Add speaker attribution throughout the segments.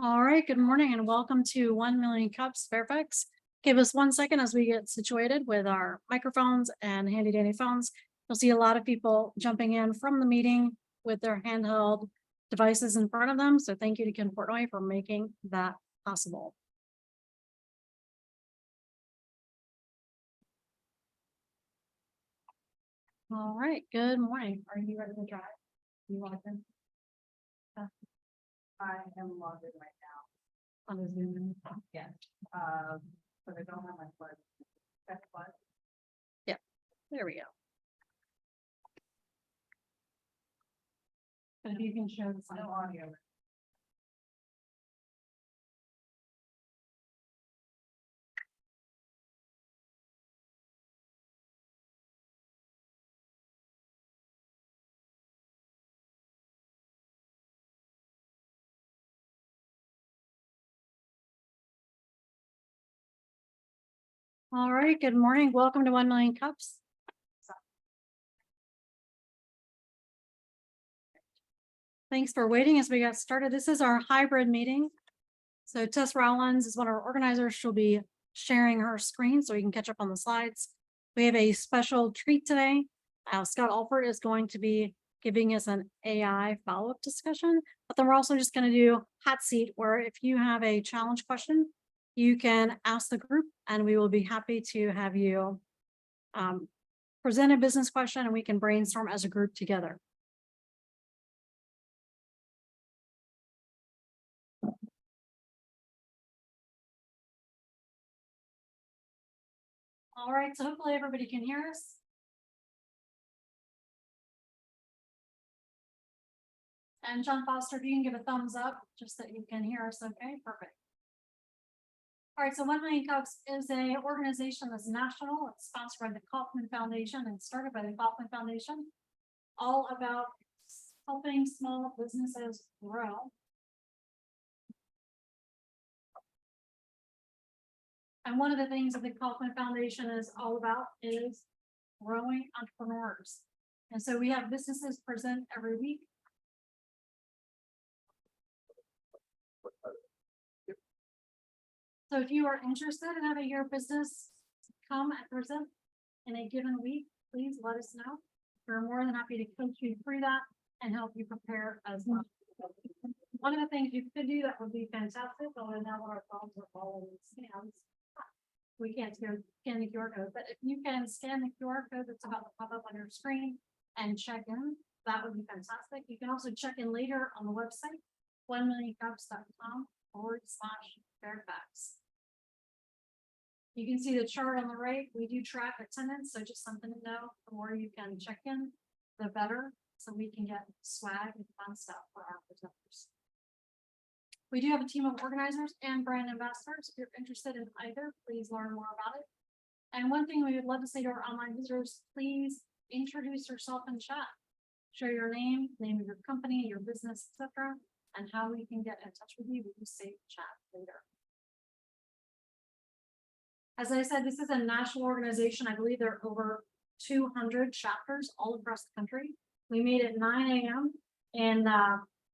Speaker 1: All right, good morning and welcome to 1MillionCups Fairfax. Give us 1 second as we get situated with our microphones and handy dandy phones. You'll see a lot of people jumping in from the meeting with their handheld devices in front of them. So thank you to Ken Portnoy for making that possible. All right, good morning. Are you ready to drive? You want to?
Speaker 2: I am logged in right now.
Speaker 1: On the Zoom.
Speaker 2: Yes. But I don't have my blood. That's what.
Speaker 1: There we go. But if you can show the
Speaker 2: No audio.
Speaker 1: All right, good morning. Welcome to 1MillionCups. Thanks for waiting as we got started. This is our hybrid meeting. So Tess Rowlands is one of our organizers. She'll be sharing her screen so we can catch up on the slides. We have a special treat today. Scott Alford is going to be giving us an AI follow-up discussion, but then we're also just going to do hot seat where if you have a challenge question, you can ask the group and we will be happy to have you present a business question and we can brainstorm as a group together. All right, so hopefully everybody can hear us. And John Foster, if you can give a thumbs up, just that you can hear us, okay, perfect. All right, so 1MillionCups is a organization that's national. It's sponsored by the Kaufman Foundation and started by the Kaufman Foundation, all about helping small businesses grow. And one of the things that the Kaufman Foundation is all about is growing entrepreneurs. And so we have businesses present every week. So if you are interested in having your business come and present in a given week, please let us know. We're more than happy to coach you through that and help you prepare as well. One of the things you could do that would be fantastic, although now our phones are following scans. We can't scan the QR code, but if you can scan the QR code that's about to pop up on your screen and check in, that would be fantastic. You can also check in later on the website, 1millioncups.com/Fairfax. You can see the chart on the right. We do track attendance, so just something to know. The more you can check in, the better, so we can get swag and fun stuff for our presenters. We do have a team of organizers and brand ambassadors. If you're interested in either, please learn more about it. And one thing we would love to say to our online visitors, please introduce yourself in chat. Share your name of your company, your business, etc., and how we can get in touch with you. We can save chat later. As I said, this is a national organization. I believe there are over 200 chapters all across the country. We meet at 9 a.m. in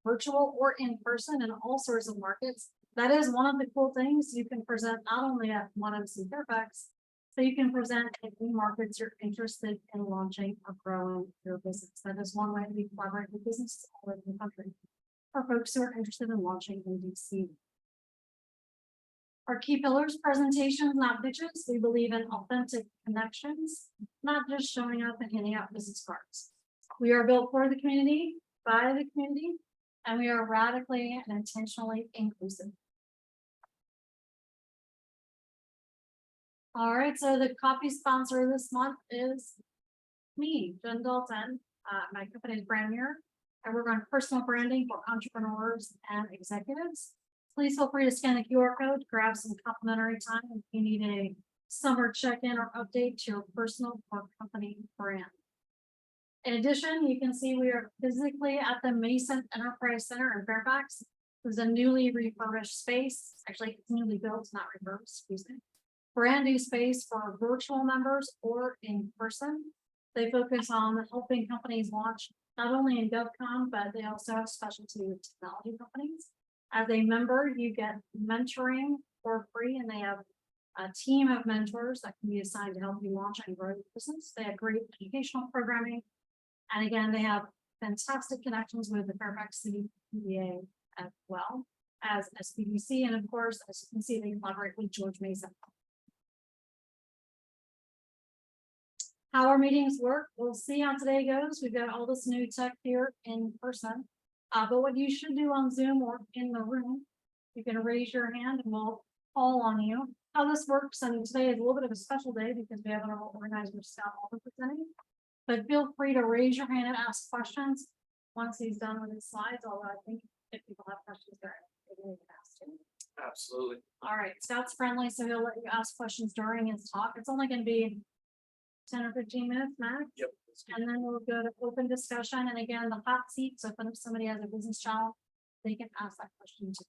Speaker 1: virtual or in person in all sorts of markets. That is one of the cool things. You can present not only at 1MC Fairfax, but you can present in any markets you're interested in launching or growing your business. That is one way we collaborate with businesses all over the country for folks who are interested in launching in DC. Our key pillars: presentations, not pitches. We believe in authentic connections, not just showing up and handing out business cards. We are built for the community, by the community, and we are radically and intentionally inclusive. All right, so the coffee sponsor this month is me, Jen Dalton. My company is Brand Mirror. I work on personal branding for entrepreneurs and executives. Please feel free to scan the QR code, grab some complimentary time if you need a summer check-in or update to your personal or company brand. In addition, you can see we are physically at the Mason Enterprise Center in Fairfax. There's a newly refurbished space. Actually, it's newly built, not refurbished, excuse me. Brand new space for virtual members or in person. They focus on helping companies launch not only in GovCon, but they also have specialty with technology companies. As a member, you get mentoring for free, and they have a team of mentors that can be assigned to help you launch and grow your business. They have great educational programming. And again, they have fantastic connections with the Fairfax City PBA as well as SBDC. And of course, as you can see, they collaborate with George Mason. How our meetings work, we'll see how today goes. We've got all this new tech here in person. But what you should do on Zoom or in the room, you can raise your hand and we'll call on you. How this works, and today is a little bit of a special day because we have an organizer Scott Alford presenting. But feel free to raise your hand and ask questions once he's done with his slides, although I think if people have questions, they're able to ask him.
Speaker 3: Absolutely.
Speaker 1: All right, Scott's friendly, so he'll let you ask questions during his talk. It's only going to be 10 or 15 minutes max.
Speaker 3: Yep.
Speaker 1: And then we'll go to open discussion. And again, the hot seat. So if somebody has a business challenge, they can ask that question too.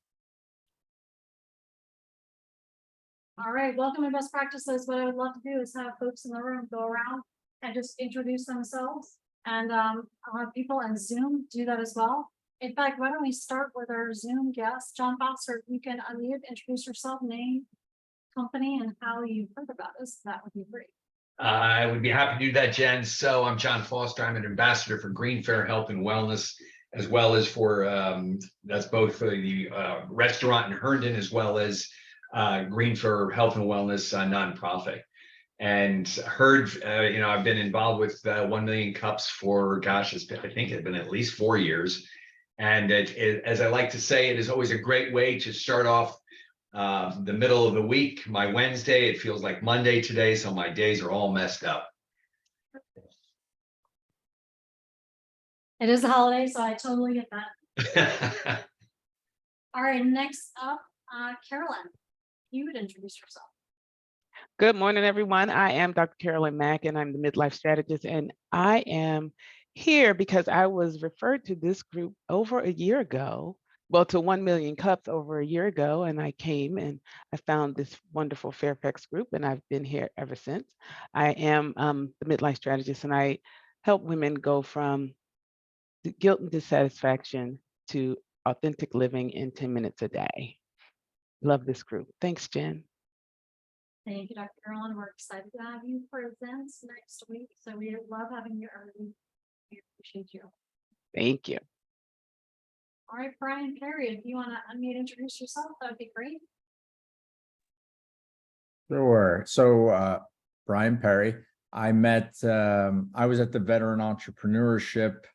Speaker 1: All right, welcome to best practices. What I would love to do is have folks in the room go around and just introduce themselves. And I'll have people on Zoom do that as well. In fact, why don't we start with our Zoom guest, John Foster. You can unmute, introduce yourself, name, company, and how you heard about us. That would be great.
Speaker 3: I would be happy to do that, Jen. So I'm John Foster. I'm an ambassador for Green Fair Health and Wellness, as well as for, that's both for the restaurant in Herndon, as well as Green Fair Health and Wellness nonprofit. And heard, I've been involved with 1 Million Cups for, gosh, I think it's been at least 4 years. And as I like to say, it is always a great way to start off the middle of the week. My Wednesday, it feels like Monday today, so my days are all messed up.
Speaker 1: It is a holiday, so I totally get that. All right, next up, Carolyn, you would introduce yourself.
Speaker 4: Good morning, everyone. I am Dr. Carolyn Mack, and I'm the midlife strategist, and I am here because I was referred to this group over a year ago. Well, to 1 Million Cups over a year ago, and I came and I found this wonderful Fairfax group, and I've been here ever since. I am the midlife strategist, and I help women go from guilt and dissatisfaction to authentic living in 10 minutes a day. Love this group. Thanks, Jen.
Speaker 1: Thank you, Dr. Carolyn. We're excited to have you present next week. So we love having you every week. We appreciate you.
Speaker 4: Thank you.
Speaker 1: All right, Brian Perry, if you want to unmute, introduce yourself, that would be great.
Speaker 5: Sure. So Brian Perry, I was at the Veteran Entrepreneurship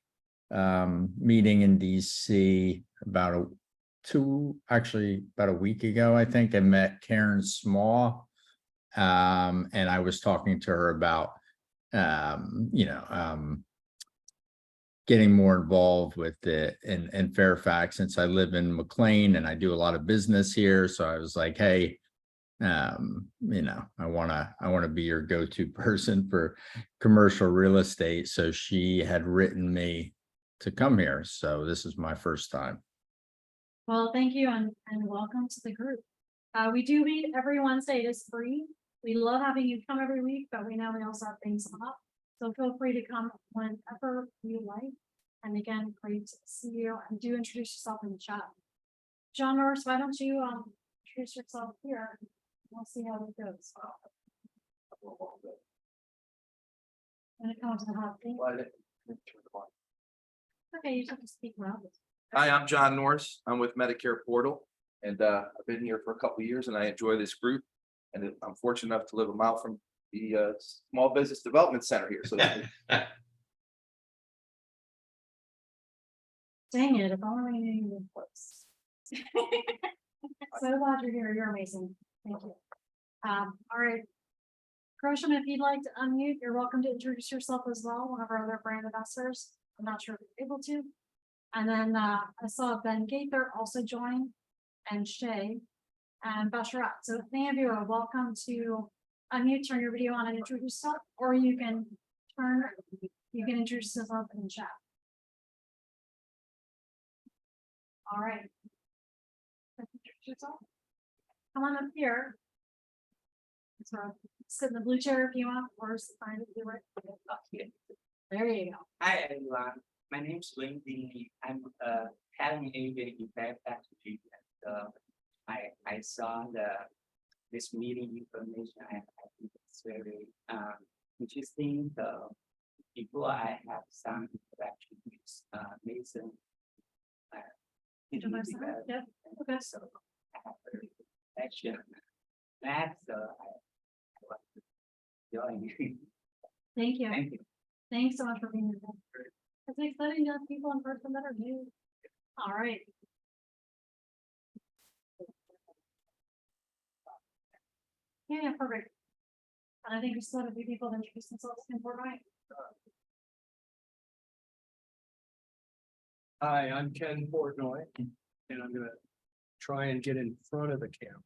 Speaker 5: meeting in DC about a week ago, I think. I met Karen Small, and I was talking to her about getting more involved with it in Fairfax, since I live in McLean and I do a lot of business here. So I was like, hey, I want to be your go-to person for commercial real estate. So she had written me to come here. So this is my first time.
Speaker 1: Well, thank you and welcome to the group. We do meet every Wednesday. It is free. We love having you come every week, but we know we also have things up. So feel free to come whenever you like. And again, great to see you, and do introduce yourself in the chat. John Norris, why don't you introduce yourself here? We'll see how it goes. When it comes to the hot thing. Okay, you just have to speak loudly.
Speaker 6: Hi, I'm John Norris. I'm with Medicare Portal, and I've been here for a couple of years, and I enjoy this group. And I'm fortunate enough to live a mile from the Small Business Development Center here. So
Speaker 1: Dang it, if only we knew you were close. So glad you're here. You're amazing. Thank you. All right. Grosham, if you'd like to unmute, you're welcome to introduce yourself as well. One of our other brand ambassadors. I'm not sure if you're able to. And then I saw Ben Gaither also join, and Shay and Basharat. So if any of you are welcome to unmute, turn your video on and introduce yourself, or you can introduce yourself in the chat. All right. Introduce yourself. Come on up here. So sit in the blue chair if you want, or find it right. There you go.
Speaker 7: Hi everyone, my name is Lindy. I'm a having agent in Fairfax, Virginia. I saw this meeting information. I think it's very interesting. Before I have some interaction with Mason.
Speaker 1: Introduce yourself. Yep. Okay.
Speaker 7: So I have a connection. That so I want to join you.
Speaker 1: Thank you.
Speaker 7: Thank you.
Speaker 1: Thanks so much for being here. It's exciting to have people in person that are new. All right. Yeah, perfect. And I think we still have a few people that introduce themselves in Portnoy.
Speaker 8: Hi, I'm Ken Portnoy, and I'm gonna try and get in front of the camera.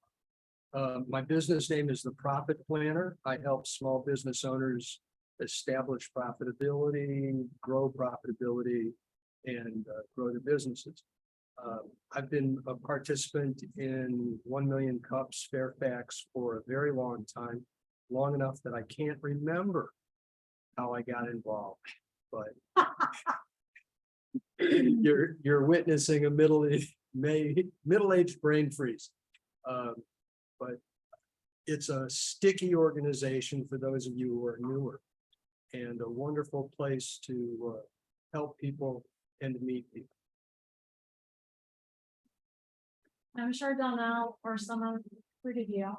Speaker 8: My business name is The Profit Planner. I help small business owners establish profitability, grow profitability, and grow their businesses. I've been a participant in 1MillionCups Fairfax for a very long time, long enough that I can't remember how I got involved, but you're witnessing a middle-aged brain freeze. But it's a sticky organization for those of you who are newer, and a wonderful place to help people and to meet people.
Speaker 1: I'm sure Donnell or someone greeted you.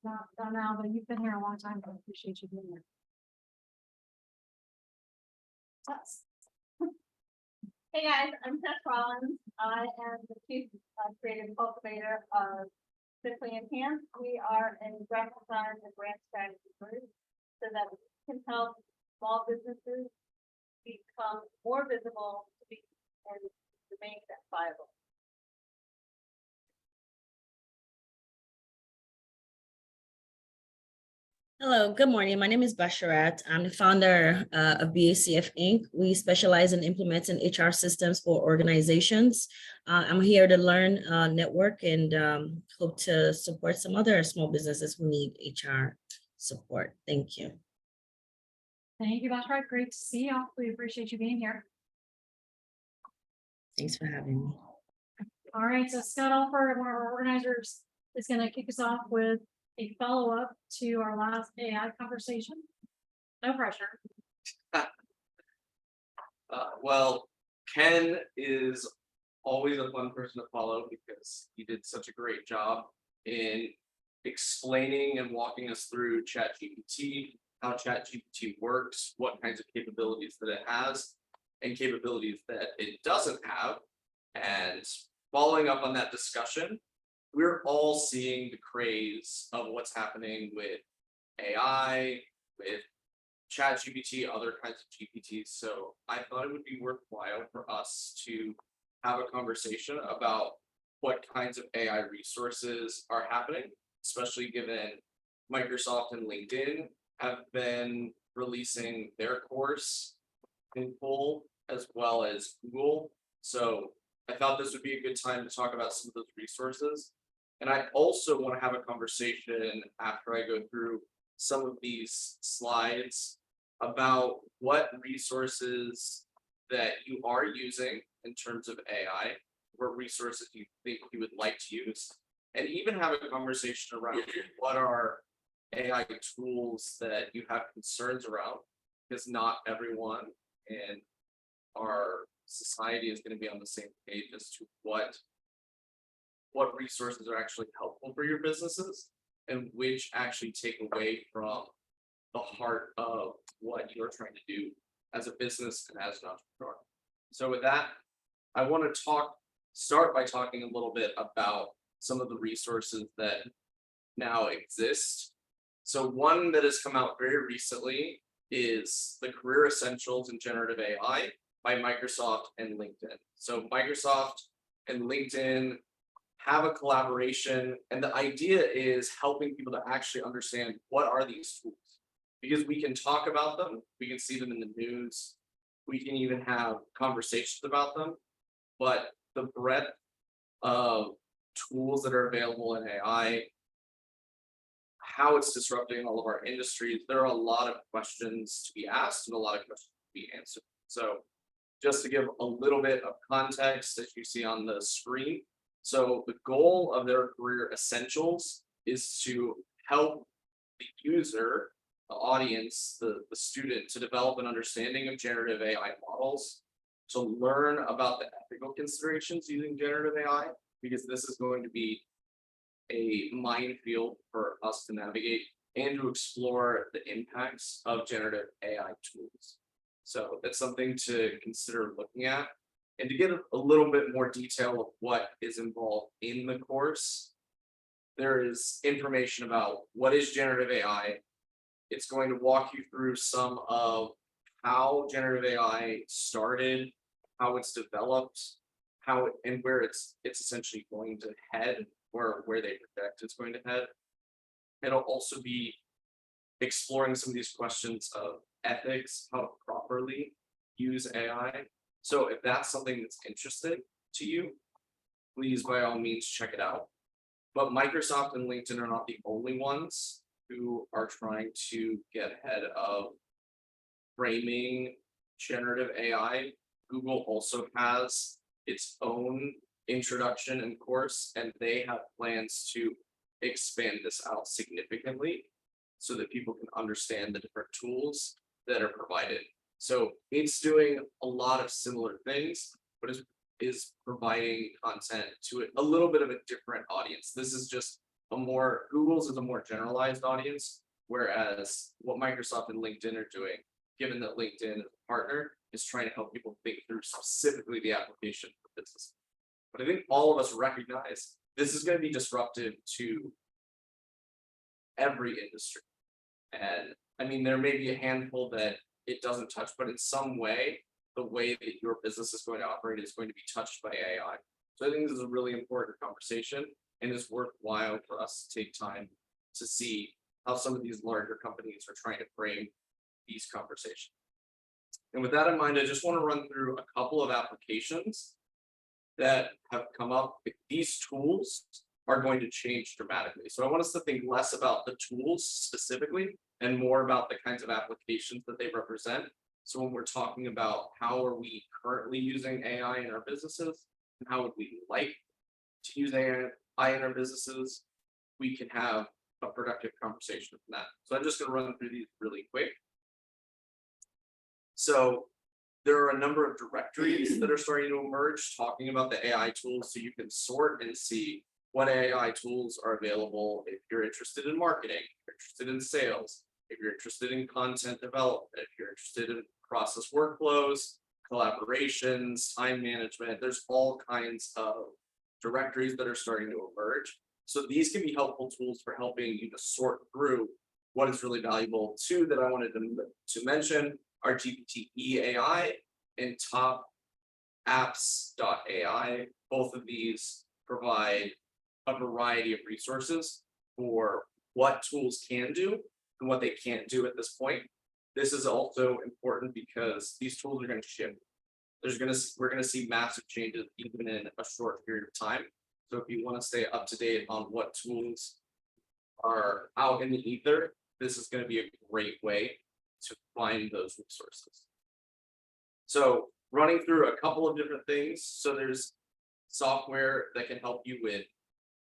Speaker 1: Not Donnell, but you've been here a long time. I appreciate you being here. Tess.
Speaker 2: Hey guys, I'm Tess Rollins. I am the chief creative cultivator of Simply Enhanced. We are a graphic design and brand strategy group so that we can help small businesses become more visible to be and remain viable.
Speaker 9: Hello, good morning. My name is Basharat. I'm the founder of BACF Inc. We specialize in implementing HR systems for organizations. I'm here to learn, network, and hope to support some other small businesses who need HR support. Thank you.
Speaker 1: Thank you, Bashar. Great to see you. We appreciate you being here.
Speaker 9: Thanks for having me.
Speaker 1: All right, so Scott Alford, one of our organizers, is going to kick us off with a follow-up to our last AI conversation. No pressure.
Speaker 6: Well, Ken is always a fun person to follow because he did such a great job in explaining and walking us through ChatGPT, how ChatGPT works, what kinds of capabilities that it has, and capabilities that it doesn't have. And following up on that discussion, we're all seeing the craze of what's happening with AI, with ChatGPT, other kinds of GPTs. So I thought it would be worthwhile for us to have a conversation about what kinds of AI resources are happening, especially given Microsoft and LinkedIn have been releasing their course in full, as well as Google. So I thought this would be a good time to talk about some of those resources. And I also want to have a conversation after I go through some of these slides about what resources that you are using in terms of AI, what resources you think you would like to use, and even have a conversation around what are AI tools that you have concerns around, because not everyone in our society is going to be on the same page as to what resources are actually helpful for your businesses and which actually take away from the heart of what you're trying to do as a business and as an entrepreneur. So with that, I want to start by talking a little bit about some of the resources that now exist. So one that has come out very recently is the Career Essentials in Generative AI by Microsoft and LinkedIn. So Microsoft and LinkedIn have a collaboration, and the idea is helping people to actually understand what are these tools, because we can talk about them, we can see them in the news, we can even have conversations about them, but the breadth of tools that are available in AI, how it's disrupting all of our industries, there are a lot of questions to be asked and a lot of questions to be answered. So just to give a little bit of context that you see on the screen. So the goal of their career essentials is to help the user, the audience, the student to develop an understanding of generative AI models, to learn about the ethical considerations using generative AI, because this is going to be a minefield for us to navigate and to explore the impacts of generative AI tools. So that's something to consider looking at. And to get a little bit more detail of what is involved in the course, there is information about what is generative AI. It's going to walk you through some of how generative AI started, how it's developed, how it, and where it's essentially going to head, or where they project it's going to head. It'll also be exploring some of these questions of ethics, how to properly use AI. So if that's something that's interesting to you, please by all means check it out. But Microsoft and LinkedIn are not the only ones who are trying to get ahead of framing generative AI. Google also has its own introduction and course, and they have plans to expand this out significantly so that people can understand the different tools that are provided. So it's doing a lot of similar things, but is providing content to a little bit of a different audience. This is just Google's is a more generalized audience, whereas what Microsoft and LinkedIn are doing, given that LinkedIn is a partner, is trying to help people think through specifically the application for business. But I think all of us recognize this is going to be disruptive to every industry. And I mean, there may be a handful that it doesn't touch, but in some way, the way that your business is going to operate is going to be touched by AI. So I think this is a really important conversation, and it's worthwhile for us to take time to see how some of these larger companies are trying to frame these conversations. And with that in mind, I just want to run through a couple of applications that have come up. These tools are going to change dramatically. So I want us to think less about the tools specifically and more about the kinds of applications that they represent. So when we're talking about how are we currently using AI in our businesses, and how would we like to use AI in our businesses, we can have a productive conversation from that. So I'm just going to run through these really quick. So there are a number of directories that are starting to emerge talking about the AI tools, so you can sort and see what AI tools are available if you're interested in marketing, if you're interested in sales, if you're interested in content development, if you're interested in process workflows, collaborations, time management. There's all kinds of directories that are starting to emerge. So these can be helpful tools for helping you to sort through what is really valuable. Two that I wanted to mention are GPT AI and Top Apps.ai. Both of these provide a variety of resources for what tools can do and what they can't do at this point. This is also important because these tools are going to shift. We're going to see massive changes even in a short period of time. So if you want to stay up to date on what tools are out in the ether, this is going to be a great way to find those resources. So running through a couple of different things. So there's software that can help you with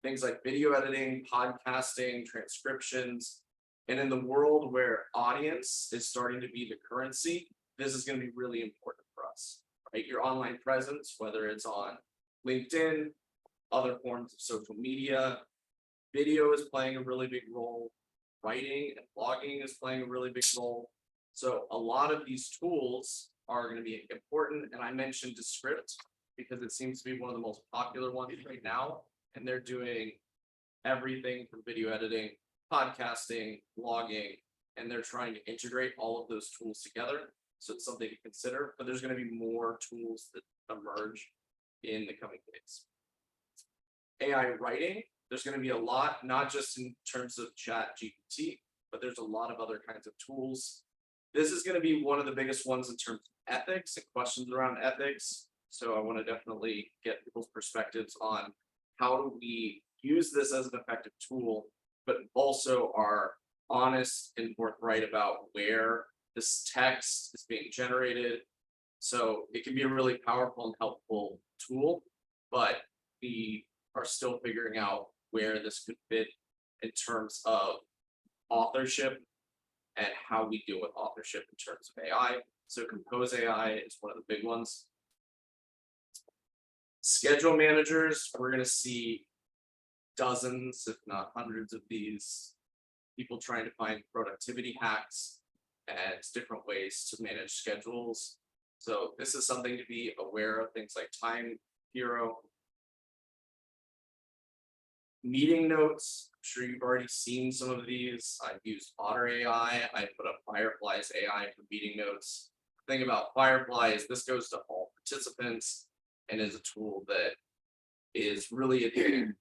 Speaker 6: things like video editing, podcasting, transcriptions. And in the world where audience is starting to be the currency, this is going to be really important for us, right? Your online presence, whether it's on LinkedIn, other forms of social media, video is playing a really big role, writing and blogging is playing a really big role. So a lot of these tools are going to be important. And I mentioned Descript because it seems to be one of the most popular ones right now. And they're doing everything from video editing, podcasting, blogging, and they're trying to integrate all of those tools together. So it's something to consider, but there's going to be more tools that emerge in the coming days. AI writing, there's going to be a lot, not just in terms of ChatGPT, but there's a lot of other kinds of tools. This is going to be one of the biggest ones in terms of ethics and questions around ethics. So I want to definitely get people's perspectives on how do we use this as an effective tool, but also are honest and forthright about where this text is being generated, So it can be a really powerful and helpful tool, but we are still figuring out where this could fit in terms of authorship and how we deal with authorship in terms of AI. So Compose AI is one of the big ones. Schedule managers, we're going to see dozens, if not hundreds of these people trying to find productivity hacks and different ways to manage schedules. So this is something to be aware of, things like Time Hero. Meeting notes, I'm sure you've already seen some of these. I've used Otter AI. I put up Firefly's AI for meeting notes. The thing about Firefly is this goes to all participants and is a tool that is really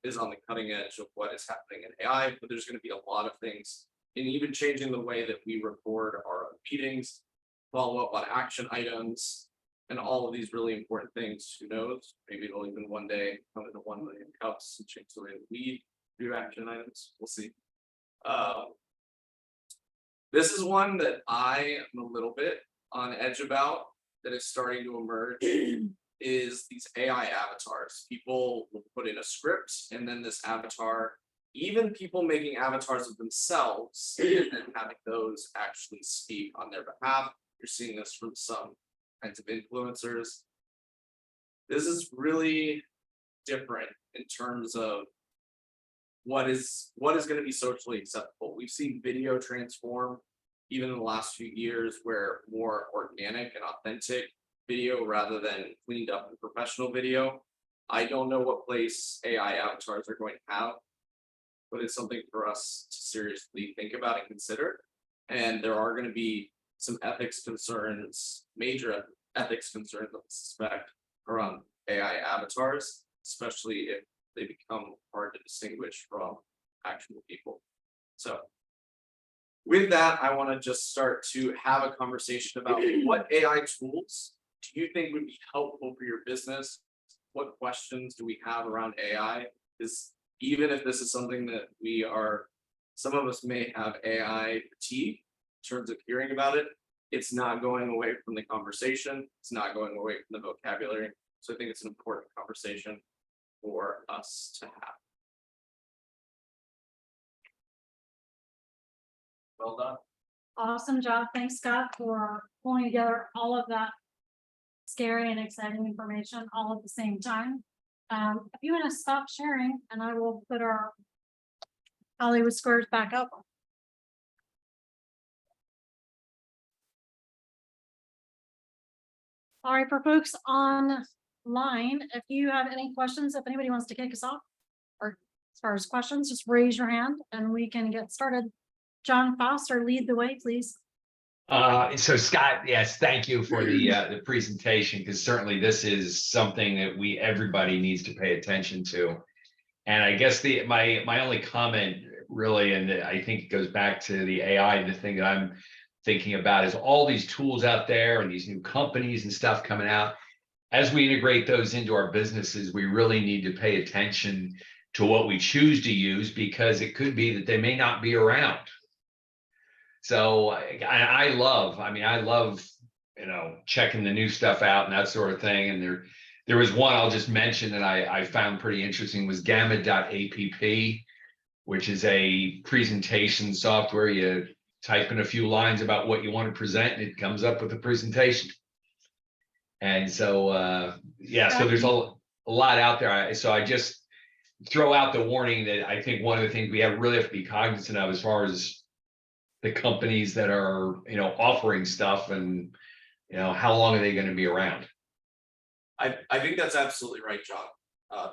Speaker 6: is on the cutting edge of what is happening in AI, but there's going to be a lot of things, and even changing the way that we record our meetings, follow up on action items, and all of these really important things. Who knows? Maybe it'll even one day come into 1MillionCups and change the way that we do action items. We'll see. This is one that I am a little bit on edge about, that is starting to emerge. Is these AI avatars. People will put in a script and then this avatar, even people making avatars of themselves and then having those actually speak on their behalf. You're seeing this from some kinds of influencers. This is really different in terms of what is going to be socially acceptable. We've seen video transform even in the last few years, where more organic and authentic video rather than cleaned up and professional video. I don't know what place AI avatars are going to have, but it's something for us to seriously think about and consider. And there are going to be some ethics concerns, major ethics concerns, I suspect, around AI avatars, especially if they become hard to distinguish from actual people. So with that, I want to just start to have a conversation about what AI tools do you think would be helpful for your business? What questions do we have around AI? Is even if this is something that some of us may have AI fatigue in terms of hearing about it, it's not going away from the conversation. It's not going away from the vocabulary. So I think it's an important conversation for us to have. Well done.
Speaker 1: Awesome job. Thanks, Scott, for pulling together all of that scary and exciting information all at the same time. If you want to stop sharing, and I will put our Hollywood squares back up. All right, for folks online, if you have any questions, if anybody wants to kick us off, or as far as questions, just raise your hand and we can get started. John Foster, lead the way, please.
Speaker 3: So Scott, yes, thank you for the presentation, because certainly this is something that everybody needs to pay attention to. And I guess my only comment really, and I think it goes back to the AI, the thing that I'm thinking about is all these tools out there and these new companies and stuff coming out. As we integrate those into our businesses, we really need to pay attention to what we choose to use, because it could be that they may not be around. So I love, checking the new stuff out and that sort of thing. And there was one I'll just mention that I found pretty interesting, was gamma.app, which is a presentation software. You type in a few lines about what you want to present and it comes up with a presentation. And so, so there's a lot out there. So I just throw out the warning that I think one of the things we really have to be cognizant of, as far as the companies that are, offering stuff, and, how long are they going to be around?
Speaker 6: I think that's absolutely right, John.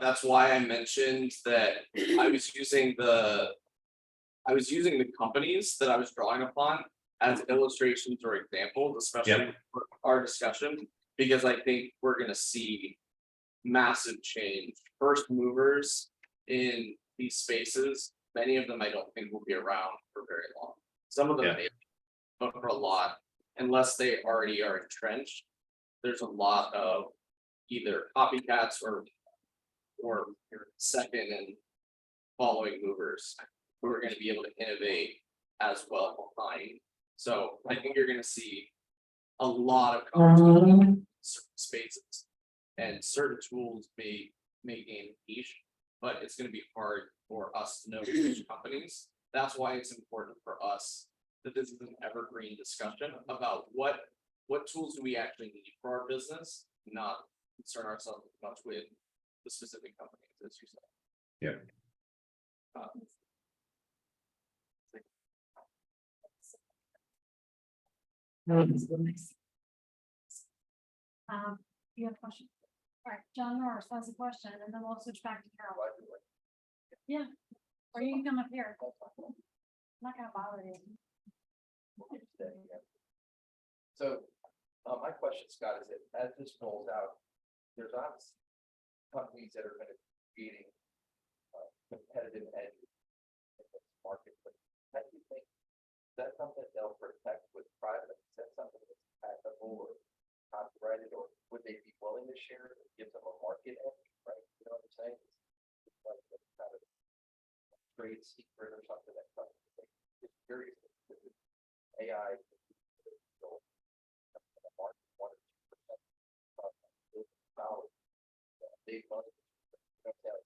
Speaker 6: That's why I mentioned that I was using the companies that I was drawing upon as illustrations or examples, especially for our discussion, because I think we're going to see massive change. First movers in these spaces, many of them I don't think will be around for very long. Some of them may, but for a lot, unless they already are entrenched, there's a lot of either copycats or second and following movers who are going to be able to innovate as well behind. So I think you're going to see a lot of competition spaces. And certain tools may gain niche, but it's gonna be hard for us to know which companies. That's why it's important for us that this is an evergreen discussion about what tools do we actually need for our business, not concern ourselves as much with the specific companies, as you said.
Speaker 3: Yeah.
Speaker 1: You have a question? All right, John Norris has a question, and then we'll switch back to Carol. Yeah, or you can come up here. I'm not gonna bother you.
Speaker 10: So, my question, Scott, is that as this rolls out, there's obviously companies that are gonna be creating competitive edge in this market, but how do you think, is that something that they'll protect with private, is that something that's patentable or copyrighted, or would they be willing to share it, if it gives them a market edge, right? You know what I'm saying? It's like a kind of trade secret or something that companies, just curious, if AI big money.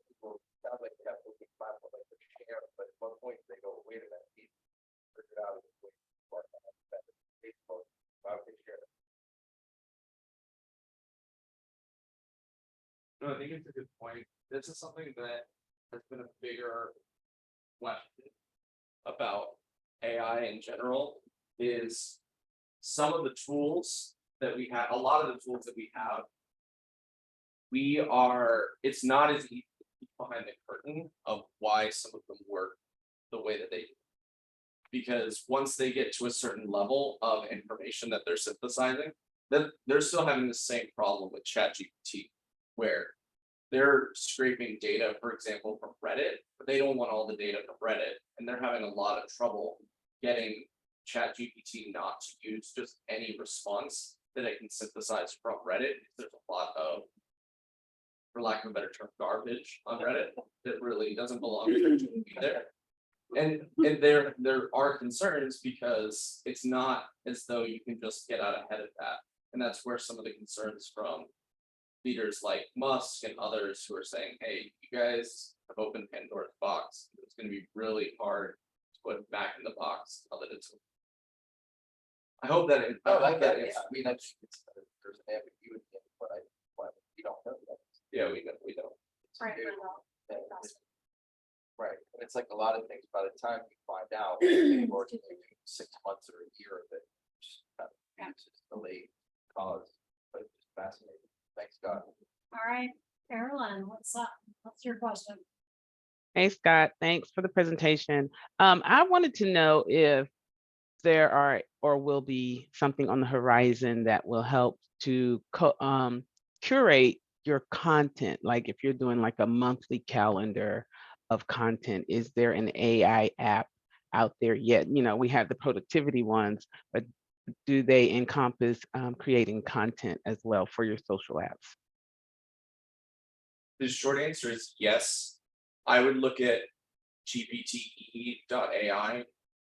Speaker 10: People sounds like they have a big platform like they share, but at one point they go, wait a minute, we figured it out. Facebook, why would they share it?
Speaker 6: No, I think it's a good point. This is something that has been a bigger question about AI in general, is some of the tools that we have, a lot of the tools that we have, it's not as easy to keep behind the curtain of why some of them work the way that they do. Because once they get to a certain level of information that they're synthesizing, then they're still having the same problem with ChatGPT, where they're scraping data, for example, from Reddit, but they don't want all the data from Reddit, and they're having a lot of trouble getting ChatGPT not to use just any response that it can synthesize from Reddit. There's a lot of, for lack of a better term, garbage on Reddit that really doesn't belong there. And there are concerns because it's not as though you can just get out ahead of that. And that's where some of the concerns from leaders like Musk and others who are saying, hey, you guys have opened Pandora's box. It's going to be really hard to put it back in the box now that it's. I hope that it.
Speaker 10: Oh, like that, yeah, I mean, that's, there's an ambiguity, but we don't know that.
Speaker 6: Yeah, we don't.
Speaker 1: Right.
Speaker 10: Right, and it's like a lot of things, by the time you find out, anymore, 6 months or a year of it, just kind of it's delayed cause, but it's just fascinating. Thanks, God.
Speaker 1: All right, Carolyn, what's up? What's your question?
Speaker 4: Hey, Scott, thanks for the presentation. I wanted to know if there are or will be something on the horizon that will help to curate your content. Like if you're doing like a monthly calendar of content, is there an AI app out there yet? You know, we have the productivity ones, but do they encompass creating content as well for your social apps?
Speaker 6: The short answer is yes. I would look at gpte.ai.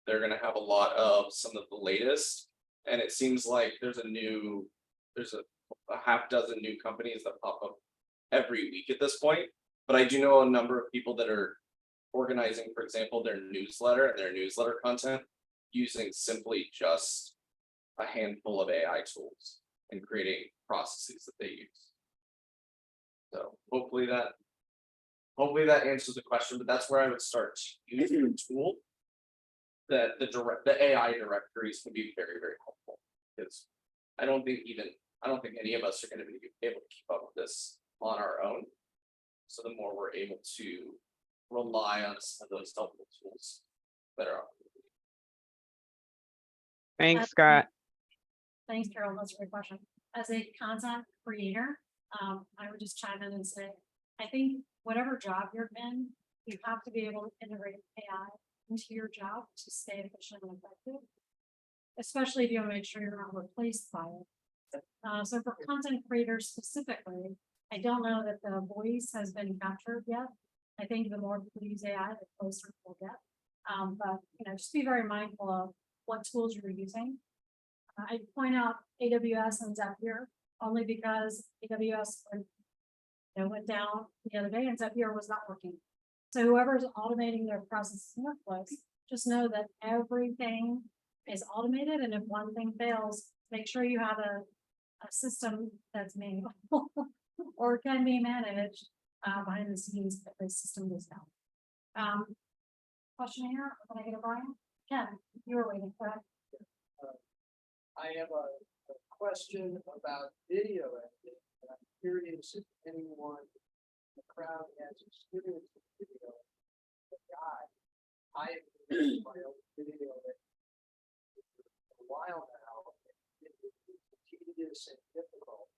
Speaker 6: They're going to have a lot of some of the latest, and it seems like there's a half dozen new companies that pop up every week at this point. But I do know a number of people that are organizing, for example, their newsletter and their newsletter content using simply just a handful of AI tools and creating processes that they use. So hopefully that answers the question, but that's where I would start using a tool that the AI directories can be very, very helpful, because I don't think any of us are going to be able to keep up with this on our own. So the more we're able to rely on some of those helpful tools that are.
Speaker 4: Thanks, Scott.
Speaker 1: Thanks, Carol. That's a great question. As a content creator, I would just chime in and say, I think whatever job you're in, you have to be able to integrate AI into your job to stay efficient and effective, especially if you want to make sure you're not replaced by it. So for content creators specifically, I don't know that the voice has been captured yet. I think the more people use AI, the closer we'll get. But just be very mindful of what tools you're using. I point out AWS and Zapier only because AWS went down the other day and Zapier was not working. So whoever's automating their processes and workflows, just know that everything is automated, and if one thing fails, make sure you have a system that's manual or can be managed behind the scenes if the system goes down. Question here, can I get a Brian? Ken, you were waiting for that.
Speaker 8: I have a question about video editing. And I'm curious if anyone in the crowd has experience with video. I have been doing my own video for a while now. It's tedious and difficult.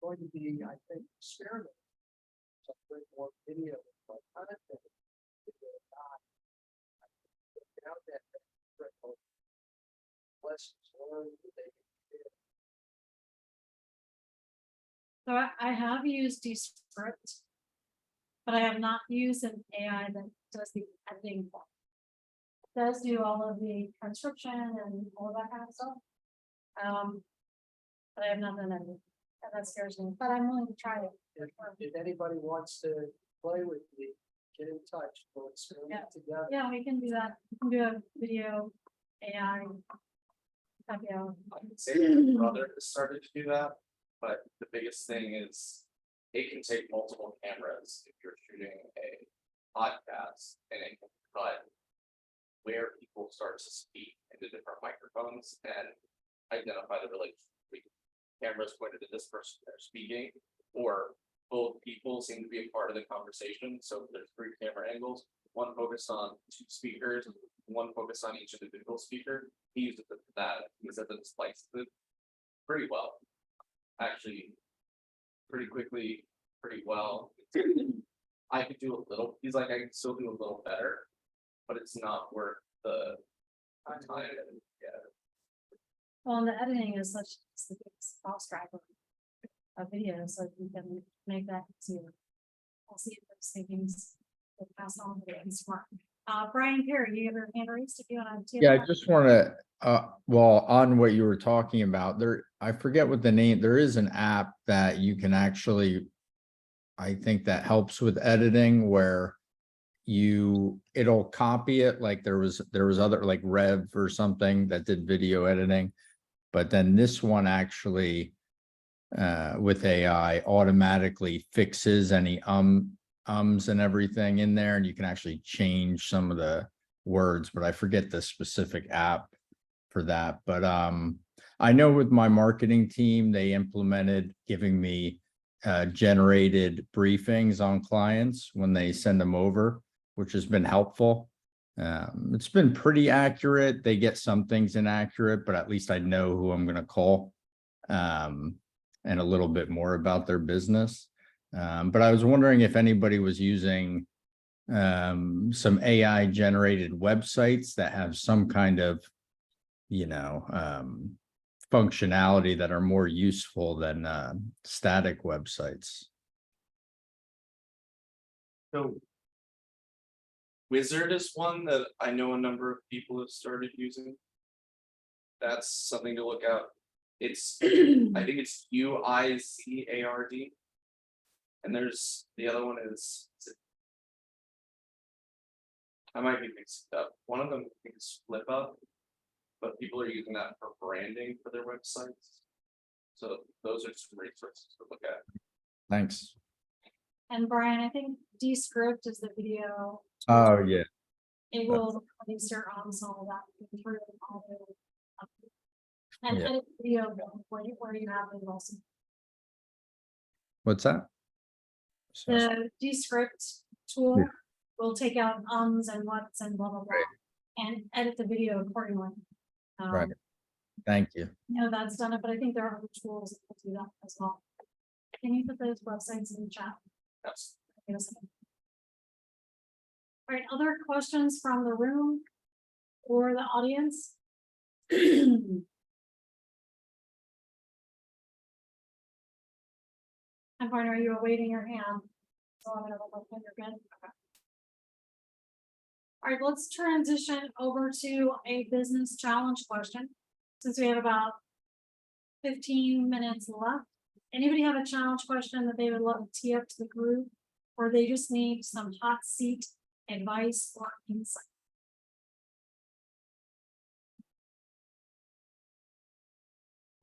Speaker 8: Going to be, I think, experiment. To bring more video with my content. Out that lessons learned that they can share.
Speaker 1: So I have used Descript, but I have not used an AI that does the editing part. It does do all of the transcription and all of that kind of stuff. But I have not done editing, and that scares me, but I'm willing to try it.
Speaker 8: If anybody wants to play with me, get in touch, we'll experiment together.
Speaker 1: Yeah, we can do that. We can do a video AI. Yeah.
Speaker 6: I can say that my brother has started to do that, but the biggest thing is it can take multiple cameras if you're shooting a podcast, and it can cut where people start to speak into different microphones and identify the relationship. Cameras pointed at this person, they're speaking, or both people seem to be a part of the conversation. So there's 3 camera angles, one focused on 2 speakers, one focused on each individual speaker. He uses it for that. He said that it slices it pretty well. Actually, pretty quickly, pretty well. I could do a little, he's like, I can still do a little better, but it's not worth the time. Yeah.
Speaker 1: Well, and the editing is such it's the biggest cost driver of video, so if you can make that easier. I'll see if those savings will pass on to the smart. Brian Perry, you have your hand raised if you want to.
Speaker 5: Yeah, I just want to, well, on what you were talking about there, I forget what the name, there is an app that you can actually, I think that helps with editing where it'll copy it. Like there was other like Rev or something that did video editing, but then this one actually with AI automatically fixes any ums and everything in there, and you can actually change some of the words, but I forget the specific app for that. But I know with my marketing team, they implemented giving me generated briefings on clients when they send them over, which has been helpful. It's been pretty accurate. They get some things inaccurate, but at least I know who I'm going to call and a little bit more about their business. But I was wondering if anybody was using some AI generated websites that have some kind of, functionality that are more useful than static websites.
Speaker 6: So Wizard is one that I know a number of people have started using. That's something to look out. It's, I think it's UICARD. And there's, the other one is, I might be mixed up. One of them is FlipUp, but people are using that for branding for their websites. So those are some resources to look at.
Speaker 5: Thanks.
Speaker 1: And Brian, I think Descript is the video.
Speaker 5: Oh, yeah.
Speaker 1: It will insert on some of that through all the and
Speaker 5: Yeah.
Speaker 1: edit video where you have it also.
Speaker 5: What's that?
Speaker 1: The Descript tool
Speaker 5: Yeah.
Speaker 1: will take out ums and whats and blah blah blah and edit the video accordingly.
Speaker 5: Right. Thank you.
Speaker 1: That's done it, but I think there are other tools that will do that as well. Can you put those websites in the chat?
Speaker 6: Yes.
Speaker 1: Yes. All right, other questions from the room or the audience? I'm fine, are you awaiting your hand? So I'm gonna look like you're good. Okay. All right, let's transition over to a business challenge question. Since we have about 15 minutes left. Anybody have a challenge question that they would love to tee up to the group? Or they just need some hot seat advice or insight?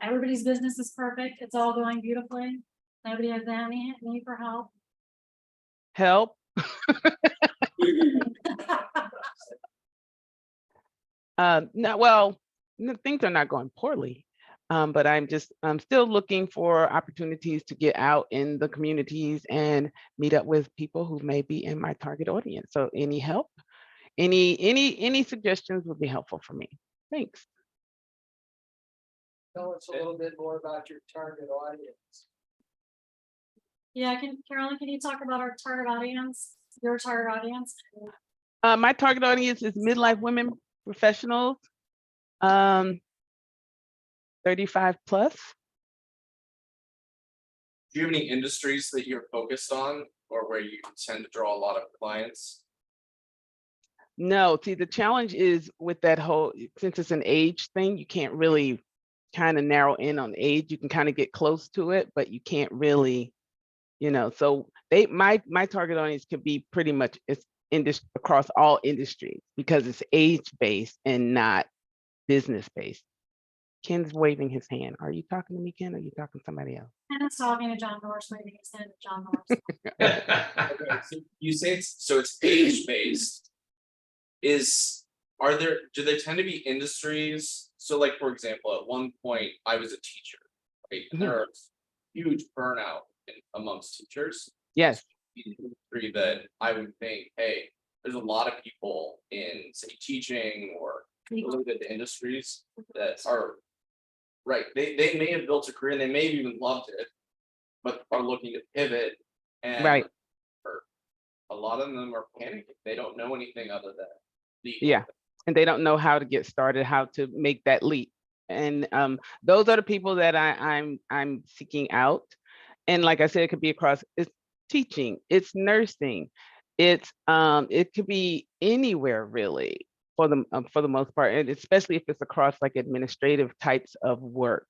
Speaker 1: Everybody's business is perfect. It's all going beautifully. Nobody has any need for help.
Speaker 4: Help. No, well, things are not going poorly. But I'm still looking for opportunities to get out in the communities and meet up with people who may be in my target audience. So any help, any suggestions would be helpful for me. Thanks.
Speaker 8: Tell us a little bit more about your target audience.
Speaker 1: Yeah, Carolyn, can you talk about our target audience, your target audience?
Speaker 4: My target audience is midlife women professionals, 35 plus.
Speaker 6: Do you have any industries that you're focused on or where you tend to draw a lot of clients?
Speaker 4: No, see, the challenge is with that whole, since it's an age thing, you can't really kind of narrow in on age. You can kind of get close to it, but you can't really, so my target audience could be pretty much across all industries because it's age-based and not business-based. Ken's waving his hand. Are you talking to me, Ken? Or are you talking to somebody else?
Speaker 1: And it's talking to John Norris, waving his hand to John Norris.
Speaker 6: Okay, so you say it's age-based. Do they tend to be industries? So like, for example, at one point I was a teacher, right? And there are huge burnout amongst teachers.
Speaker 4: Yes.
Speaker 6: Industry that I would think, hey, there's a lot of people in say teaching or related industries that are right. They may have built a career and they may have even loved it, but are looking to pivot. And
Speaker 4: Right.
Speaker 6: A lot of them are panicking. They don't know anything other than
Speaker 4: Yeah. And they don't know how to get started, how to make that leap. And those are the people that I'm seeking out. And like I said, it could be across, it's teaching, it's nursing, it could be anywhere really for the most part, and especially if it's across like administrative types of work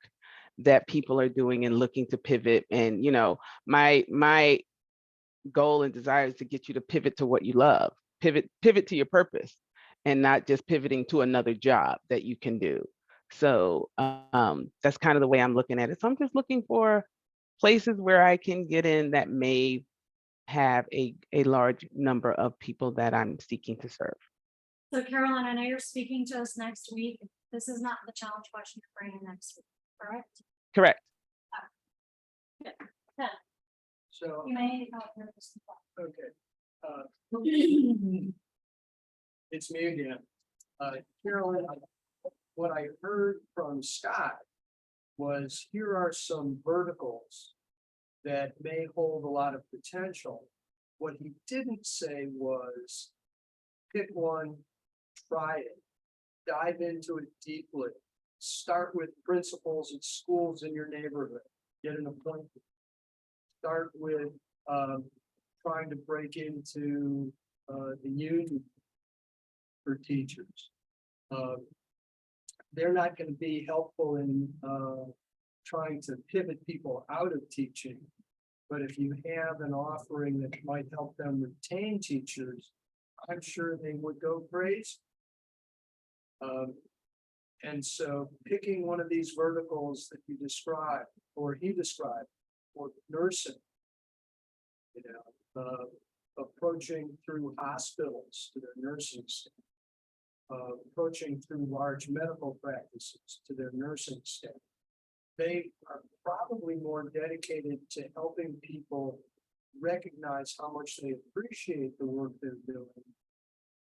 Speaker 4: that people are doing and looking to pivot. And my goal and desire is to get you to pivot to what you love, pivot to your purpose, and not just pivoting to another job that you can do. So that's kind of the way I'm looking at it. So I'm just looking for places where I can get in that may have a large number of people that I'm seeking to serve.
Speaker 1: So Carolyn, I know you're speaking to us next week. This is not the challenge question you're bringing next week, correct?
Speaker 4: Correct.
Speaker 1: Yeah.
Speaker 8: So,
Speaker 1: You may need help here.
Speaker 8: okay. It's me again. Carolyn, what I heard from Scott was here are some verticals that may hold a lot of potential. What he didn't say was pick one, try it, dive into it deeply, start with principals at schools in your neighborhood, get an appointment. Start with trying to break into the union for teachers. They're not going to be helpful in trying to pivot people out of teaching. But if you have an offering that might help them retain teachers, I'm sure they would go crazy. And so picking one of these verticals that you described, or he described, or nursing, approaching through hospitals to their nursing staff, approaching through large medical practices to their nursing staff. They are probably more dedicated to helping people recognize how much they appreciate the work they're doing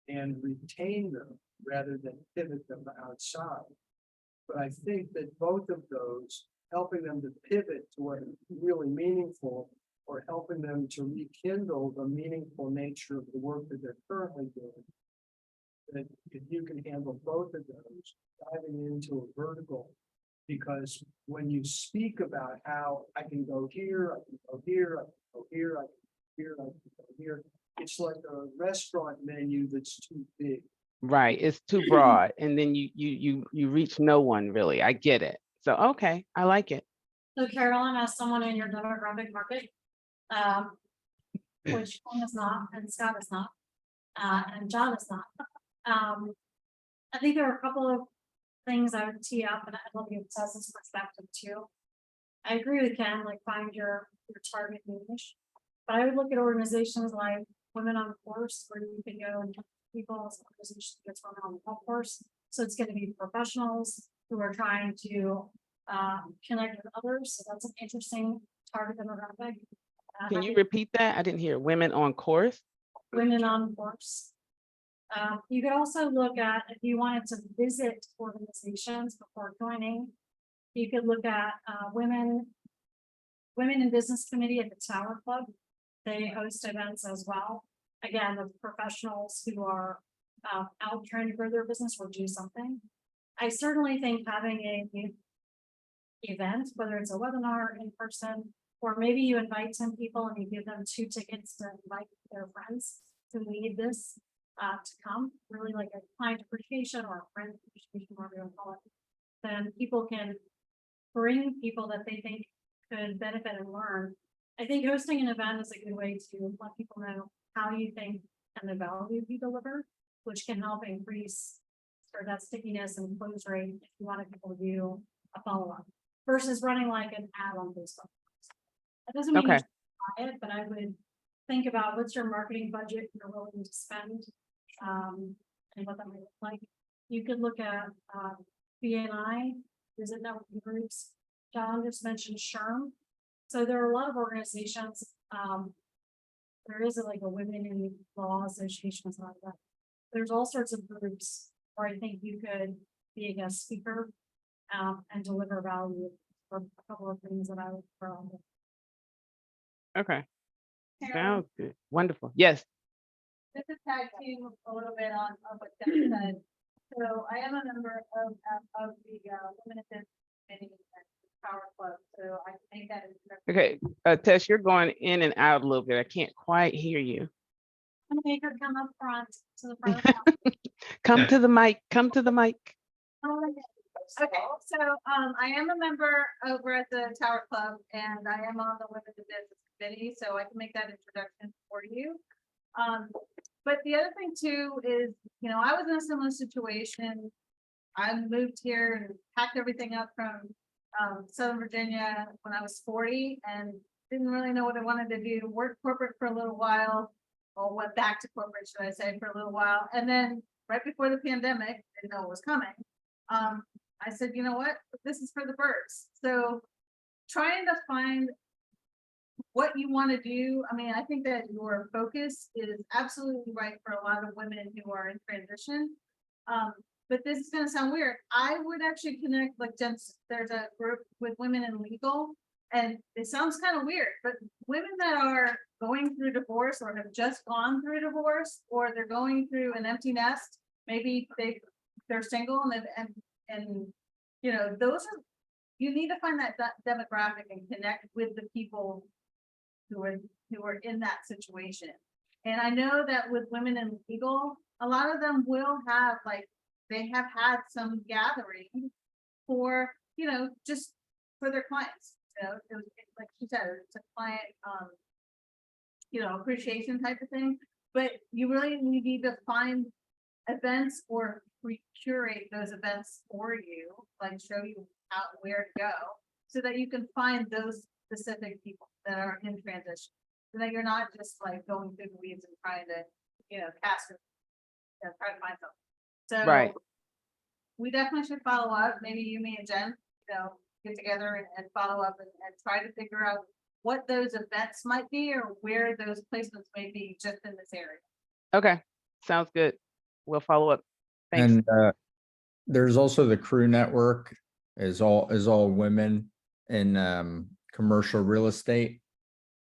Speaker 8: and retain them rather than pivot them outside. But I think that both of those, helping them to pivot to what is really meaningful or helping them to rekindle the meaningful nature of the work that they're currently doing, that if you can handle both of those, diving into a vertical, because when you speak about how I can go here, I can go here, I can go here, I can go here, I can go here, it's like a restaurant menu that's too big.
Speaker 4: Right, it's too broad, and then you reach no one really. I get it. So, okay, I like it.
Speaker 1: So Carolyn, as someone in your demographic market, which Quinn is not, and Scott is not, and John is not. I think there are a couple of things I would tee up, and I'd love to get Tessa's perspective too. I agree with Ken, like find your target niche. But I would look at organizations like Women on Course, where you can go and people's organization gets women on the golf course. So it's going to be professionals who are trying to connect with others. So that's an interesting target demographic.
Speaker 4: Can you repeat that? I didn't hear. Women on course?
Speaker 1: Women on Course. You could also look at, if you wanted to visit organizations before joining, you could look at Women in Business Committee at the Tower Club. They host events as well. Again, the professionals who are out trying to grow their business or do something. I certainly think having a event, whether it's a webinar in person, or maybe you invite 10 people and you give them 2 tickets to invite their friends to lead this to come, really like a client appreciation or a friend appreciation, whatever you want to call it. Then people can bring people that they think could benefit and learn. I think hosting an event is a good way to let people know how you think and the value you deliver, which can help increase sort of that stickiness and close rate if you wanted people to do a follow-up versus running like an ad on Facebook. That doesn't mean you
Speaker 4: Okay.
Speaker 1: should buy it, but I would think about what's your marketing budget you're willing to spend, and what that might look like. You could look at BNI, visit networking groups. John just mentioned SHRM. So there are a lot of organizations. There is like a Women in Law Association, something like that. There's all sorts of groups where I think you could be a guest speaker and deliver value for a couple of things that I would throw on there.
Speaker 4: Okay.
Speaker 2: Carolyn,
Speaker 4: Sounds good. Wonderful. Yes.
Speaker 2: This is tag team a little bit on what Jen said. So I am a member of the Women in Business Committee at the Power Club. So I think that is.
Speaker 4: Okay. Tess, you're going in and out a little bit. I can't quite hear you.
Speaker 1: I'm gonna make her come up front to the front. Of the
Speaker 4: Come
Speaker 3: Yeah.
Speaker 4: to the mic. Come to the mic.
Speaker 2: Okay, so I am a member over at the Tower Club and I am on the Women in Business Committee, so I can make that introduction for you. But the other thing too is, you know, I was in a similar situation. I moved here and packed everything up from Southern Virginia when I was 40 and didn't really know what I wanted to do. Worked corporate for a little while, or went back to corporate, should I say, for a little while. And then right before the pandemic, didn't know it was coming. I said, you know what, this is for the birds. So trying to find what you want to do. I mean, I think that your focus is absolutely right for a lot of women who are in transition. But this is going to sound weird. I would actually connect, like there's a group with women in legal, and it sounds kind of weird, but women that are going through divorce or have just gone through divorce, or they're going through an empty nest, maybe they're single and you know, those are, you need to find that demographic and connect with the people who are in that situation. And I know that with women in legal, a lot of them will have, like, they have had some gathering for, you know, just for their clients. You know, like she said, it's a client, you know, appreciation type of thing. But you really need to find events or curate those events for you, like show you how, where to go, so that you can find those specific people that are in transition, so that you're not just like going through the weeds and trying to, you know, cast it, you know, try to find something. So
Speaker 4: Right.
Speaker 2: we definitely should follow up. Maybe you, me, and Jen, you know, get together and follow up and try to figure out what those events might be or where those placements may be just in this area.
Speaker 4: Okay. Sounds good. We'll follow up. Thanks.
Speaker 5: And there's also the Crew Network is all women in commercial real estate.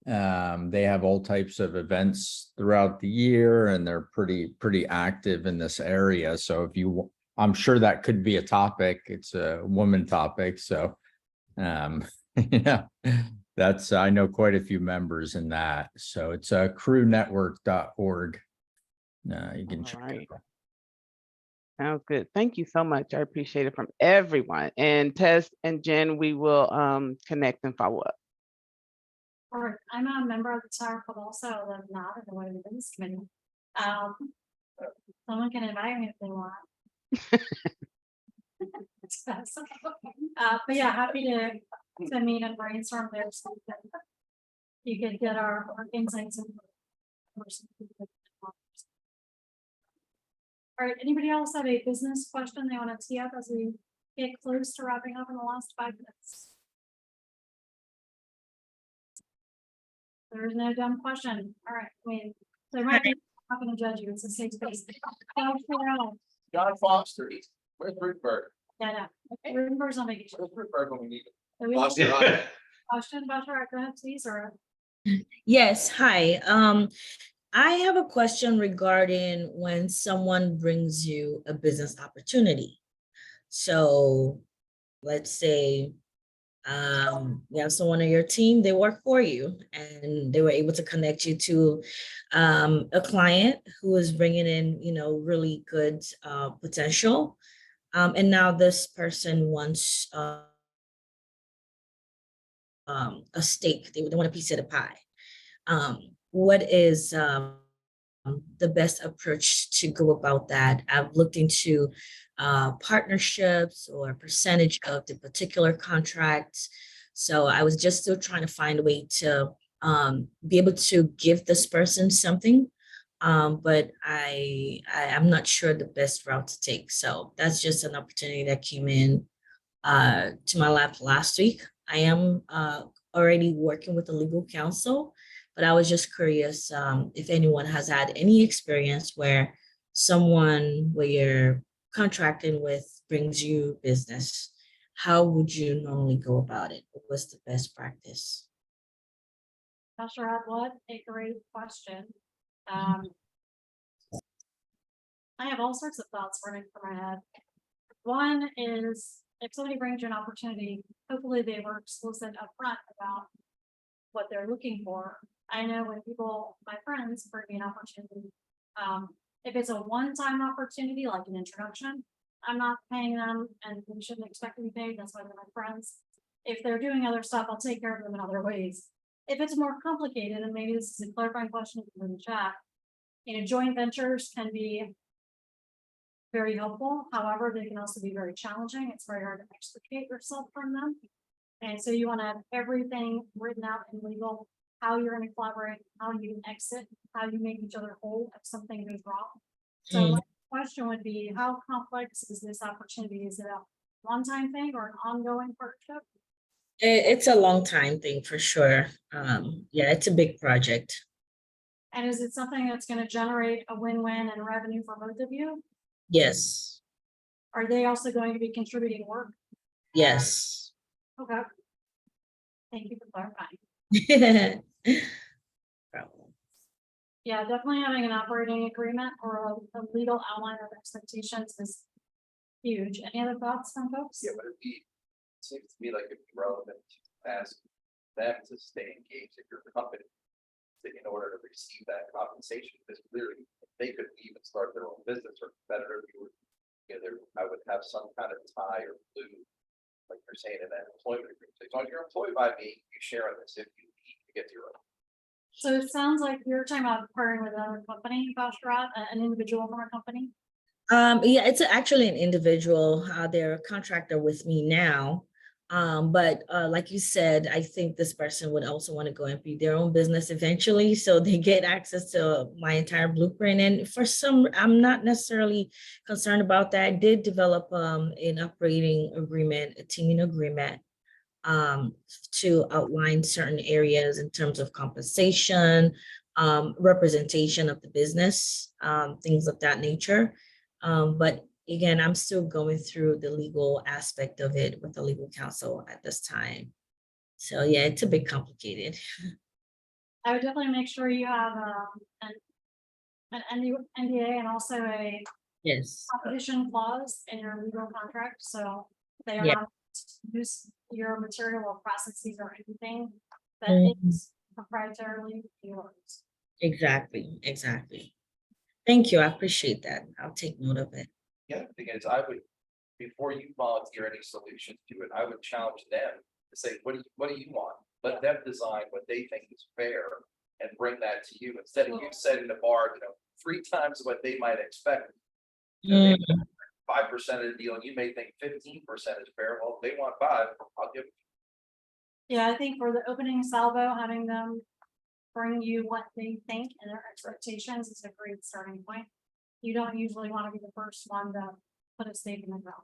Speaker 5: They have all types of events throughout the year and they're pretty active in this area. So if you, I'm sure that could be a topic. It's a woman topic. So, yeah, that's, I know quite a few members in that. So it's crewnetwork.org. You can
Speaker 4: All
Speaker 5: check
Speaker 4: right.
Speaker 5: it out.
Speaker 4: Sounds good. Thank you so much. I appreciate it from everyone. And Tess and Jen, we will connect and follow up.
Speaker 1: Or I'm a member of the Tower Club also, although I'm not in the way of the business committee. Um, someone can invite me if they want. But yeah, happy to meet and brainstorm there. So you could get our insights. All right, anybody else have a business question they want to tee up as we get close to wrapping up in the last 5 minutes? There's no dumb question. All right, wait. So I'm not gonna judge you. It's a safe space.
Speaker 10: John Foster, where's Rupert?
Speaker 1: Yeah, no. Rudenberg's on vacation.
Speaker 10: Where's Rupert when we need him?
Speaker 1: So we-
Speaker 6: Lost it on.
Speaker 1: Question, Bachelor, go ahead, please, or
Speaker 9: Yes, hi. I have a question regarding when someone brings you a business opportunity. So let's say you have someone on your team, they work for you and they were able to connect you to a client who is bringing in, really good potential. And now this person wants a stake. They want a piece of the pie. What is the best approach to go about that? I've looked into partnerships or percentage of the particular contracts. So I was just still trying to find a way to be able to give this person something. But I'm not sure the best route to take. So that's just an opportunity that came in to my lap last week. I am already working with the legal counsel, but I was just curious if anyone has had any experience where someone where you're contracting with brings you business. How would you normally go about it? What's the best practice?
Speaker 1: Bachelor, what a great question. I have all sorts of thoughts running through my head. One is if somebody brings you an opportunity, hopefully they were explicit upfront about what they're looking for. I know when people, my friends, bring me an opportunity, if it's a one-time opportunity, like an introduction, I'm not paying them and we shouldn't expect to be paid. That's why they're my friends. If they're doing other stuff, I'll take care of them in other ways. If it's more complicated, and maybe this is a clarifying question in the chat, joint ventures can be very helpful. However, they can also be very challenging. It's very hard to extricate yourself from them. And so you want to have everything written out in legal, how you're going to collaborate, how you exit, how you make each other whole if something goes wrong. So my question would be, how complex is this opportunity? Is it a one-time thing or an ongoing partnership?
Speaker 9: It's a long time thing for sure. Yeah, it's a big project.
Speaker 1: And is it something that's going to generate a win-win and revenue for both of you?
Speaker 9: Yes.
Speaker 1: Are they also going to be contributing work?
Speaker 9: Yes.
Speaker 1: Okay. Thank you for clarifying. Yeah, definitely having an operating agreement or a legal outline of expectations is huge. Any other thoughts from folks?
Speaker 10: Yeah, but it seems to me like it'd be relevant to ask them to stay engaged in your company in order to receive that compensation, because clearly they could even start their own business or competitor. I would have some kind of tie or glue, like you're saying in that employment agreement. So as long as you're employed by me, you share in this if you need to get to your own.
Speaker 1: So it sounds like you're talking about partnering with another company, Bashrat, an individual from a company.
Speaker 9: Yeah, it's actually an individual. They're a contractor with me now. But like you said, I think this person would also want to go and be their own business eventually. So they get access to my entire blueprint. And for some, I'm not necessarily concerned about that. I did develop an operating agreement, a teaming agreement to outline certain areas in terms of compensation, representation of the business, things of that nature. But again, I'm still going through the legal aspect of it with the legal counsel at this time. So yeah, it's a bit complicated.
Speaker 1: I would definitely make sure you have an NDA and also a
Speaker 9: Yes.
Speaker 1: competition clause in your legal contract. So they are
Speaker 9: Yeah.
Speaker 1: not use your material or processes or anything that
Speaker 9: Mhm.
Speaker 1: is proprietarily yours.
Speaker 9: Exactly. Exactly. Thank you. I appreciate that. I'll take note of it.
Speaker 10: The other thing is, I would, before you volunteer any solutions to it, I would challenge them to say, what do you want? Let them design what they think is fair and bring that to you, instead of you setting the bar, 3 times what they might expect.
Speaker 9: Mm,
Speaker 10: 5% of the deal, and you may think 15% is fair. Well, if they want 5, I'll give it.
Speaker 1: Yeah, I think for the opening salvo, having them bring you what they think and their expectations is a great starting point. You don't usually want to be the first one to put a stake in the ground.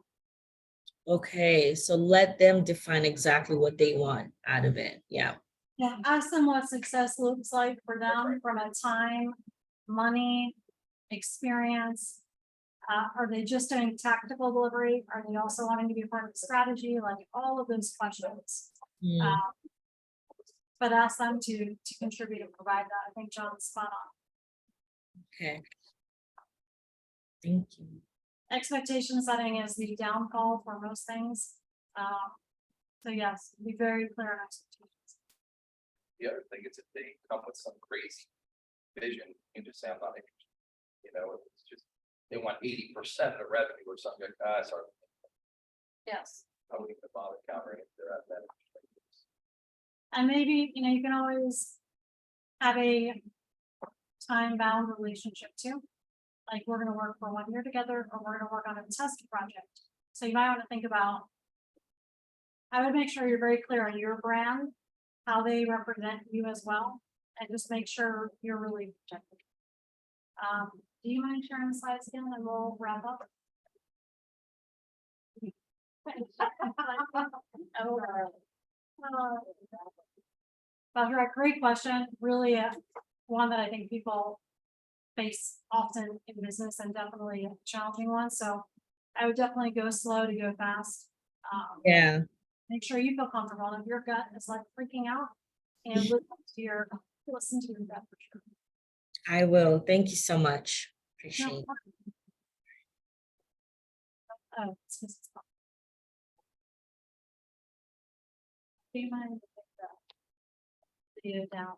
Speaker 9: okay, so let them define exactly what they want out of it. Yeah.
Speaker 1: Yeah, ask them what success looks like for them from a time, money, experience. Are they just doing tactical delivery? Are they also wanting to be part of the strategy? Like all of those questions.
Speaker 9: Mm,
Speaker 1: But ask them to contribute and provide that. I think John's spot on.
Speaker 9: okay. Thank you.
Speaker 1: Expectation setting is the downfall for most things. So yes, be very clear on expectations.
Speaker 10: The other thing is, if they come with some crazy vision, you can just say, I'm not interested. It's just, they want 80% of the revenue or something, sorry,
Speaker 1: Yes.
Speaker 10: I wouldn't even bother countering if they're at that.
Speaker 1: And maybe, you can always have a time-bound relationship too. Like we're gonna work for 1 year together, or we're gonna work on a test project. So you might want to think about, I would make sure you're very clear on your brand, how they represent you as well, and just make sure you're really protected. Do you mind sharing the slides again and we'll wrap up? That's a great question. Really, one that I think people face often in business and definitely a challenging one. So I would definitely go slow to go fast.
Speaker 9: Yeah.
Speaker 1: Make sure you feel comfortable. If your gut is like freaking out, and listen to your gut for sure.
Speaker 9: I will. Thank you so much.
Speaker 1: No,
Speaker 9: Appreciate it.
Speaker 1: oh, it's just. Do you mind? If I take the video down?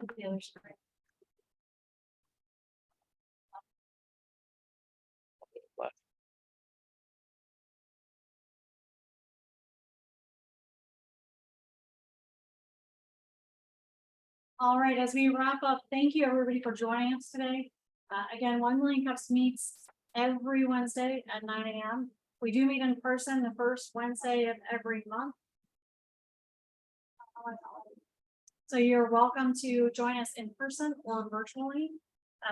Speaker 1: Put the other screen. All right, as we wrap up, thank you everybody for joining us today. Again, 1MillionCups meets every Wednesday at 9 a.m. We do meet in person the first Wednesday of every month. So you're welcome to join us in person or virtually.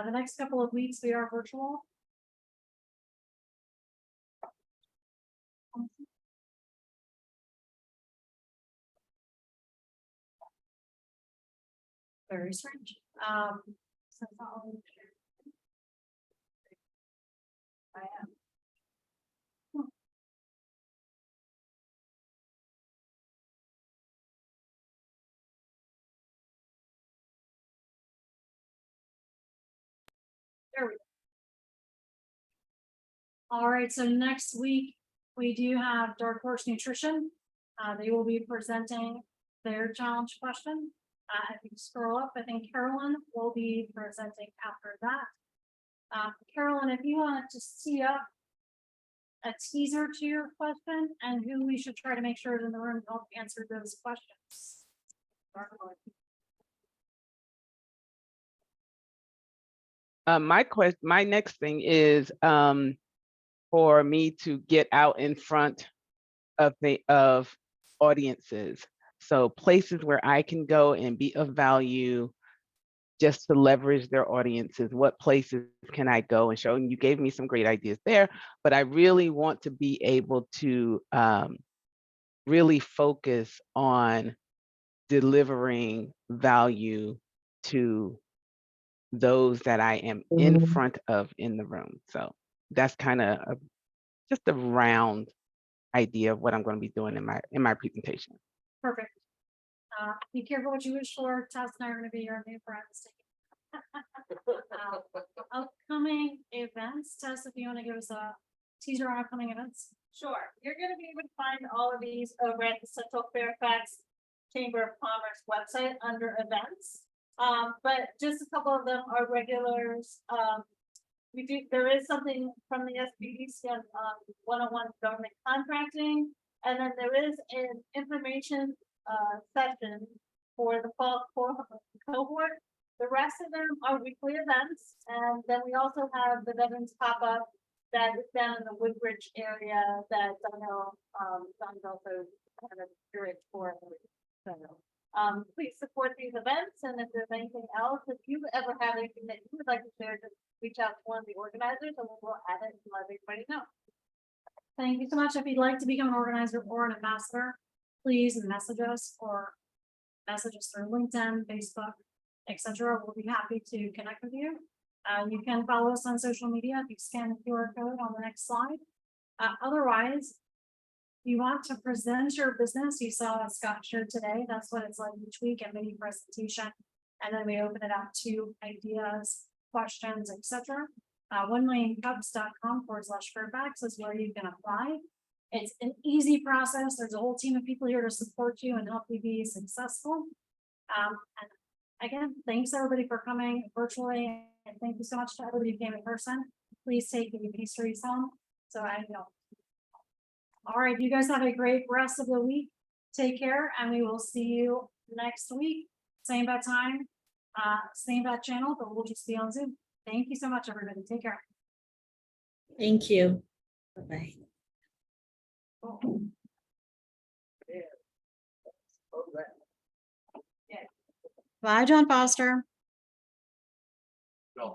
Speaker 1: The next couple of weeks we are virtual. Very strange. So I am. There we go. All right, so next week we do have Dark Horse Nutrition. They will be presenting their challenge question. If you scroll up, I think Carolyn will be presenting after that. Carolyn, if you want to see up a teaser to your question and who we should try to make sure is in the room to help answer those questions.
Speaker 4: My next thing is for me to get out in front of audiences. So places where I can go and be of value just to leverage their audiences. What places can I go and show? And you gave me some great ideas there, but I really want to be able to really focus on delivering value to those that I am in front of in the room. So that's kind of just a round idea of what I'm going to be doing in my presentation.
Speaker 1: Perfect. Be careful what you wish for. Tess and I are going to be your new friends. Upcoming events. Tess, if you want to give us a teaser on upcoming events.
Speaker 2: Sure, you're gonna be able to find all of these over at the Central Fairfax Chamber of Commerce website under events. But just a couple of them are regulars. there is something from the SBDC on 101 government contracting. And then there is an information session for the fall cohort. The rest of them are weekly events. And then we also have the veterans pop-up that is down in the Woodbridge area that I know John's also kind of curious for. So, please support these events, and if there's anything else, if you ever have anything that you would like to share, just reach out to one of the organizers and we'll add it and let everybody know.
Speaker 1: Thank you so much. If you'd like to become an organizer or an ambassador, please message us or message us through LinkedIn, Facebook, etc. We'll be happy to connect with you. You can follow us on social media if you scan the QR code on the next slide. Otherwise, if you want to present your business, you saw what Scott showed today. That's what it's like each week, a mini presentation. And then we open it up to ideas, questions, etc. 1millioncups.com/Fairfax is where you can apply. It's an easy process. There's a whole team of people here to support you and help you be successful. And again, thanks everybody for coming virtually. And thank you so much to everybody who came in person. Please take your pastries home. So I know. All right, you guys have a great rest of the week. Take care, and we will see you next week. Same bad time, same bad channel, but we'll just be on Zoom. Thank you so much, everybody. Take care.
Speaker 9: Thank you. Bye-bye.
Speaker 1: Bye, John Foster.
Speaker 6: No,